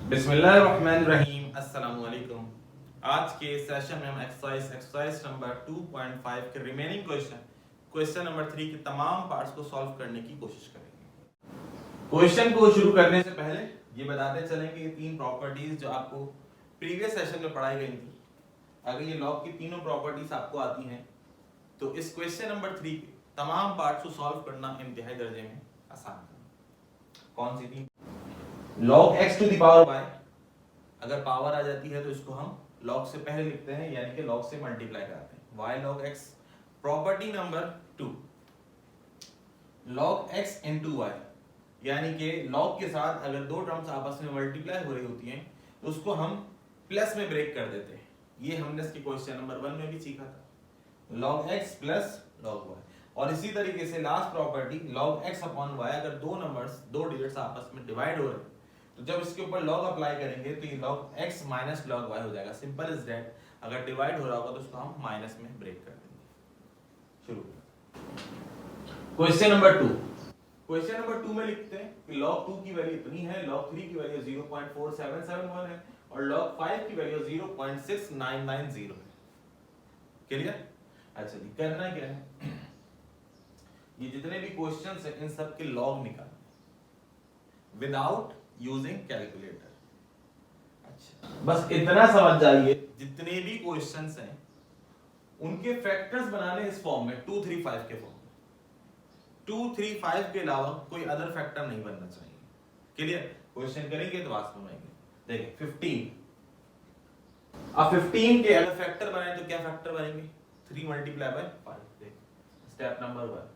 बिस्मिल्लाहिर्रहमानिर्रहीम, अस्सलाम वालेकुम। आज के सेशन में हम एक्सरसाइज नंबर 2.5 के रिमेनिंग क्वेश्चन नंबर 3 के तमाम पार्ट्स को सॉल्व करने की कोशिश करेंगे। क्वेश्चन को शुरू करने से पहले ये बताते चलेंगे कि तीन प्रॉपर्टीज जो आपको प्रीवियस सेशन में पढ़ाई गई थी, अगर ये लॉग की तीनों प्रॉपर्टीज आपको आती हैं तो इस क्वेश्चन नंबर 3 के तमाम पार्ट्स को सॉल्व करना इंतहाई दर्जे में आसान है। कौन सी थी? log x to the power y, अगर पावर आ जाती है तो इसको हम log से पहले लिखते हैं, यानी कि log से मल्टीप्लाई करते हैं। y log x। Property number 2, log x into y, यानी कि log के साथ अगर दो टर्म्स आपस में मल्टीप्लाई हो रही होती हैं तो उसको हम प्लस में ब्रेक कर देते हैं। ये हमने इसके क्वेश्चन नंबर 1 में भी सीखा था, log x plus log y। और इसी तरीके से last property log x upon y, अगर दो नंबर्स दो डिजिट्स आपस में डिवाइड हो रहे हैं तो जब इसके ऊपर log अप्लाई करेंगे तो ये log x minus log y हो जाएगा। Simple is that. अगर डिवाइड हो रहा होगा तो उसको हम माइनस में ब्रेक कर देंगे। शुरू। Question number 2। क्वेश्चन नंबर 2 में लिखते हैं कि log 2 की वैल्यू इतनी है, log 3 की वैल्यू 0.4771 है और log 5 की वैल्यू 0.6990 है। क्लियर? अच्छा जी, करना क्या है, ये जितने भी क्वेश्चंस हैं इन सब के log निकालना विदाउट यूजिंग कैलकुलेटर। अच्छा, बस इतना समझ जाइए, जितने भी क्वेश्चंस हैं उनके फैक्टर्स बनाने इस फॉर्म में 235 के फॉर्म में। 235 के अलावा कोई अदर फैक्टर नहीं बनना चाहिए। क्लियर? क्वेश्चन करेंगे तो बात समझेंगे। देखिए 15, अब 15 के अगर फैक्टर बनाए तो क्या फैक्टर बनेंगे? 3 मल्टीप्लाई बाय 5। देखिए स्टेप नंबर 1।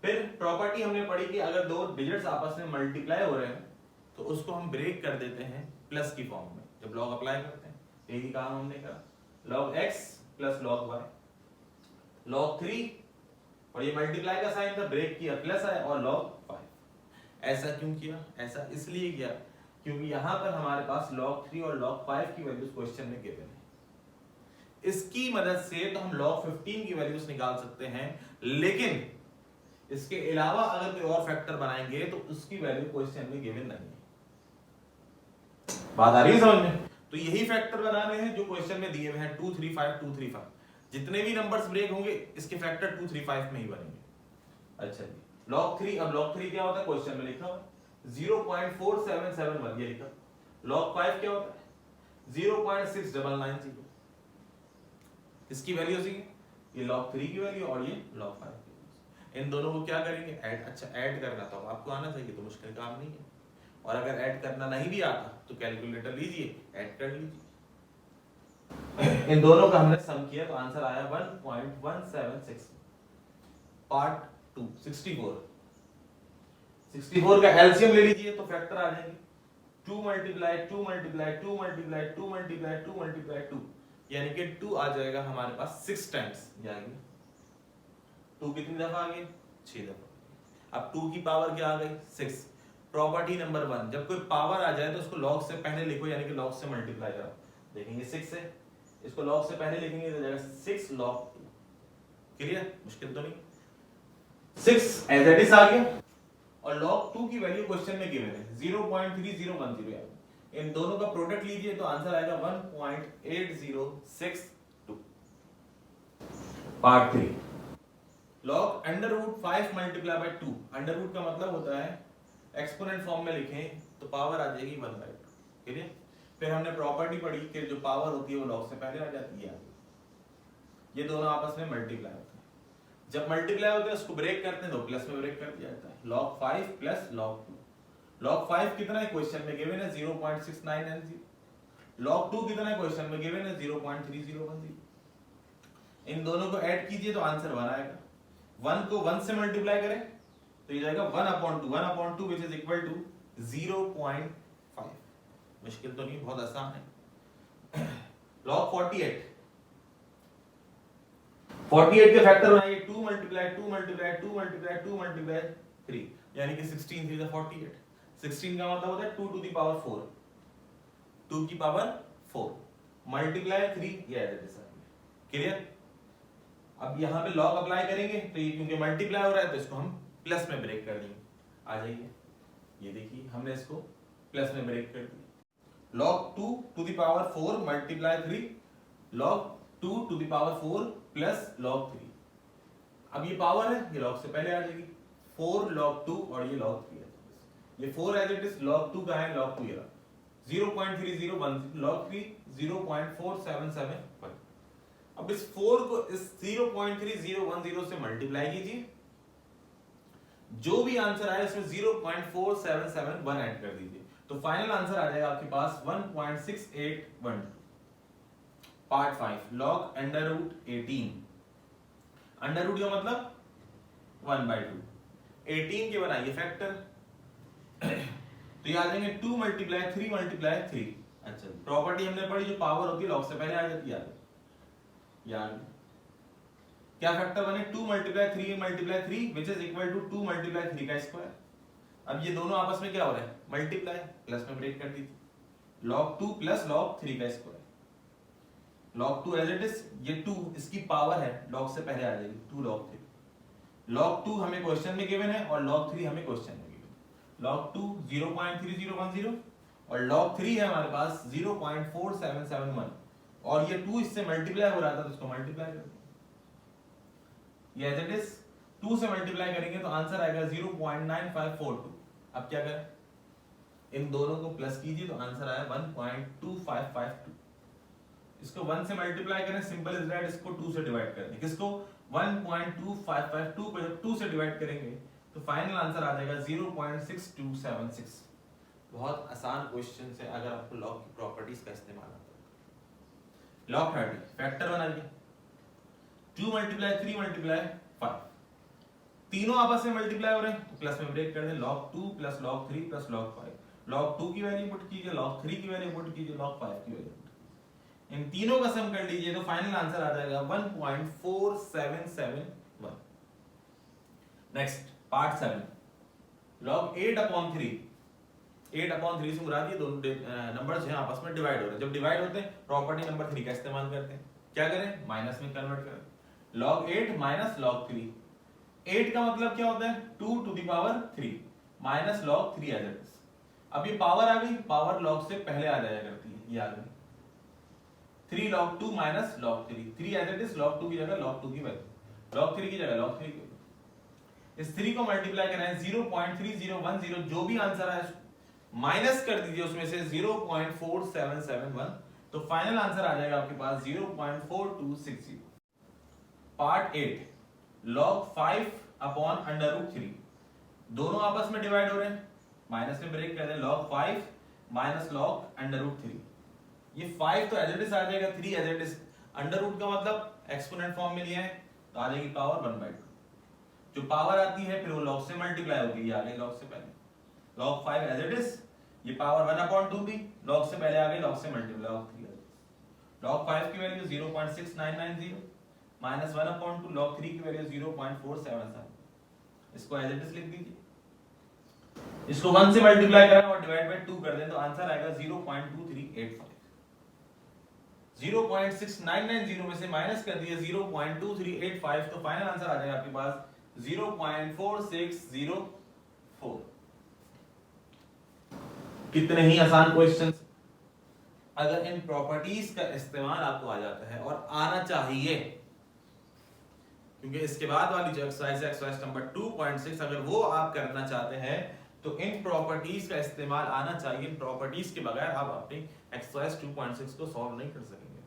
फिर प्रॉपर्टी हमने पढ़ी कि अगर दो डिजिट्स आपस में मल्टीप्लाई हो रहे हैं तो उसको हम ब्रेक कर देते हैं प्लस की फॉर्म में जब log अप्लाई करते हैं। यही काम हमने करा। log x plus log y, log 3 और ये मल्टीप्लाई का साइन था, ब्रेक किया, प्लस आया, और log 5। ऐसा क्यों किया? ऐसा इसलिए किया क्योंकि यहां पर हमारे पास log 3 और log 5 की वैल्यूज क्वेश्चन में गिवन है। इसकी मदद से तो हम log 15 की वैल्यूज निकाल सकते हैं, लेकिन इसके अलावा अगर कोई और फैक्टर बनाएंगे तो उसकी वैल्यू क्वेश्चन में गिवन नहीं है। बात आ रही है समझ में? तो यही फैक्टर बनाने हैं जो क्वेश्चन में दिए हुए हैं, 235 235। जितने भी नंबर्स ब्रेक होंगे इसके फैक्टर 235 में ही बनेंगे। अच्छा जी, log 3, अब log 3 क्या होता है? क्वेश्चन में लिखा हुआ 0.4771, ये लिखा। log 5 क्या होता है? 0.6990। इसकी वैल्यू सी, ये log 3 की वैल्यू और ये log 5 की वैल्यू। इन दोनों को क्या करेंगे? ऐड। अच्छा, ऐड करना तो आपको आना चाहिए, तो मुश्किल काम नहीं है। और अगर ऐड करना नहीं भी आता तो कैलकुलेटर लीजिए, ऐड कर लीजिए। इन दोनों का हमने सम किया तो आंसर आया 1.176। पार्ट 2 64। 64 का एलसीएम ले लीजिए तो फैक्टर आ जाएंगे 2 multiply 2 multiply 2 multiply 2 multiply 2 multiply 2, यानी कि 2 आ जाएगा हमारे पास 6 टाइम्स। जाएंगे 2 कितनी दफा आ गई? 6 दफा। अब 2 की पावर क्या आ गई? 6। प्रॉपर्टी नंबर 1, जब कोई पावर आ जाए तो उसको log से पहले लिखो, यानी कि log से मल्टीप्लाई करो। देखेंगे 6 है, इसको log से पहले लिखेंगे तो जाएगा 6 log 2। क्लियर? मुश्किल तो नहीं। 6 एज इट इज आ गया और log 2 की वैल्यू क्वेश्चन में गिवन है 0.3010। इन दोनों का प्रोडक्ट लीजिए तो आंसर आएगा 1.8062। Part 3, log √5 multiply by 2। Under root का मतलब होता है एक्सपोनेंट फॉर्म में लिखें तो पावर आ जाएगी 1/2। क्लियर? फिर हमने प्रॉपर्टी पढ़ी कि जो पावर होती है वो log से पहले आ जाती है। ये दोनों आपस में मल्टीप्लाई होते हैं, जब मल्टीप्लाई होते हैं उसको ब्रेक करते हैं तो प्लस में ब्रेक कर दिया जाता है। log 5 plus log 2। log 5 कितना है? क्वेश्चन में गिवन है 0.6990। log 2 कितना है? क्वेश्चन में गिवन है 0.3010। इन दोनों को ऐड कीजिए तो आंसर 1 आएगा। 1 को 1 से मल्टीप्लाई करें तो ये जाएगा 1/2 which is equal to 0.5। मुश्किल तो नहीं, बहुत आसान है। log 48। 48 के फैक्टर बनाइए 2 मल्टीप्लाई 2 मल्टीप्लाई 2 मल्टीप्लाई 2 मल्टीप्लाई 3, यानी कि 16 3 48। 16 का मतलब होता है 2 to the power 4, 2 की पावर 4 मल्टीप्लाई 3, ये ऐड है। क्लियर? अब यहाँ पे log अप्लाई करेंगे तो ये क्योंकि मल्टीप्लाई हो रहा है तो इसको हम प्लस में ब्रेक कर देंगे। आ जाइए, ये देखिए हमने इसको प्लस में ब्रेक कर दिया। log 2 to the power 4 multiply 3 log 2 to the power 4 plus log 3। अब ये पावर है, ये log से पहले आ जाएगी, 4 log 2 और ये log 3 है। ये 4 एज इट इज, log 2 का है, log 2 ये रहा 0.3010, log 3 0.4771। अब इस 4 को इस 0.3010 से मल्टीप्लाई कीजिए, जो भी आंसर आए उसमें 0.4771 ऐड कर दीजिए, तो फाइनल आंसर आ जाएगा आपके पास 1.6812। Part 5 log under root 18, under root का मतलब 1/2, 18 के बनाइए फैक्टर, तो ये आ जाएंगे 2 मल्टीप्लाई 3 मल्टीप्लाई 3। अच्छा, प्रॉपर्टी हमने पढ़ी, जो पावर होती है log से पहले आ जाती है यार। क्या फैक्टर बने, 2 multiply 3 multiply 3 which is equal to 2 multiply 3 का स्क्वायर। अब ये दोनों आपस में क्या हो रहा है, मल्टीप्लाई, प्लस में ब्रेक कर दीजिए, log 2 प्लस log 3 का square, log 2 as it is, ये 2 इसकी पावर है, log से पहले आ जाएगी 2 log 3। log 2 हमें क्वेश्चन में गिवन है और log 3 हमें क्वेश्चन में गिवन। log 2 0.3010 और log 3 है हमारे पास 0.4771, और ये 2 इससे मल्टीप्लाई हो रहा था तो इसको मल्टीप्लाई कर दिया, ये एज इट इज 2 से मल्टीप्लाई करेंगे तो आंसर आएगा 0.9542। अब क्या करें, इन दोनों को प्लस कीजिए तो आंसर आया 1.2552। इसको 1 से मल्टीप्लाई करें, सिंपल इज दैट, इसको 2 से डिवाइड कर दें, किसको 1.2552 को जब 2 से डिवाइड करेंगे तो फाइनल आंसर आ जाएगा 0.6276। बहुत आसान क्वेश्चन है अगर आपको लॉग की प्रॉपर्टीज का इस्तेमाल आता है। log 30 फैक्टर बनाइए, 2 मल्टीप्लाई 3 मल्टीप्लाई 5, तीनों आपस में मल्टीप्लाई हो रहे हैं तो प्लस में ब्रेक कर दें, log 2 plus log 3 plus log 5, log 2 की वैल्यू पुट कीजिए, log 3 की वैल्यू पुट कीजिए, log 5 की वैल्यू, इन तीनों का सम कर लीजिए तो फाइनल आंसर आ जाएगा 1.4771। नेक्स्ट पार्ट 7 log 8/3, 8/3 से मुराद ये दोनों नंबर्स हैं आपस में डिवाइड हो रहे हैं, जब डिवाइड होते हैं प्रॉपर्टी नंबर 3 का इस्तेमाल करते हैं, क्या करें, माइनस में कन्वर्ट करें, log 8 माइनस log 3, 8 का मतलब क्या होता है 2 to the power 3 minus log 3 as it is. अब ये पावर आ गई, पावर log से पहले आ जाया करती है, ये आ गई 3 log 2 minus log 3, 3 as it is, log 2 की जगह log 2 की वैल्यू, log 3 की जगह log 3 की, इस 3 को मल्टीप्लाई करें 0.3010, जो भी आंसर आए माइनस कर दीजिए उसमें से 0.4771, तो फाइनल आंसर आ जाएगा आपके पास 0.4260। पार्ट 8 log 5/√3, दोनों आपस में डिवाइड हो रहे हैं, माइनस में ब्रेक कर दें, log 5 माइनस log √3, ये 5 तो एज इट इज आ जाएगा, 3 as it is, under root का मतलब एक्सपोनेंट फॉर्म में लिया है तो आ जाएगी पावर 1/2, जो पावर आती है फिर वो log से मल्टीप्लाई होगी, ये आ गई log से पहले, log 5 एज इट इज, ये पावर 1/2 थी, log से पहले आ गई, log से मल्टीप्लाई log 3, log 5 की वैल्यू 0.6990 माइनस 1/2, log 3 की वैल्यू 0.477, इसको एज इट इज लिख दीजिए, इसको 1 से मल्टीप्लाई करें और डिवाइड बाय 2 कर दें तो आंसर आएगा 0.2385। 0.6990 में से माइनस कर दिए 0.2385, तो फाइनल आंसर आ जाएगा आपके पास 0.4604। कितने ही आसान क्वेश्चंस, अगर इन प्रॉपर्टीज का इस्तेमाल आपको आ जाता है और आना चाहिए, क्योंकि इसके बाद वाली जो एक्सरसाइज है एक्सरसाइज नंबर 2.6, अगर वो आप करना चाहते हैं तो इन प्रॉपर्टीज का इस्तेमाल आना चाहिए, इन प्रॉपर्टीज के बगैर आप अपनी एक्सरसाइज 2.6 को सॉल्व नहीं कर सकेंगे।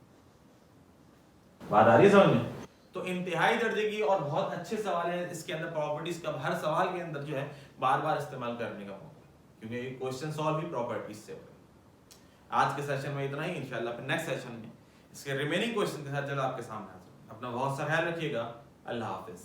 बात आ रही है समझ में? तो इंतहाई दर्जे की और बहुत अच्छे सवाल है इसके अंदर, प्रॉपर्टीज का हर सवाल के अंदर जो है बार बार इस्तेमाल करने का मौका, क्योंकि क्वेश्चन सॉल्व भी प्रॉपर्टीज से होगा। आज के सेशन में इतना ही, इंशाल्लाह फिर नेक्स्ट सेशन में इसके रिमेनिंग क्वेश्चन के साथ जल्द आपके सामने हाजिर। अपना बहुत सा ख्याल रखिएगा, अल्लाह हाफिज।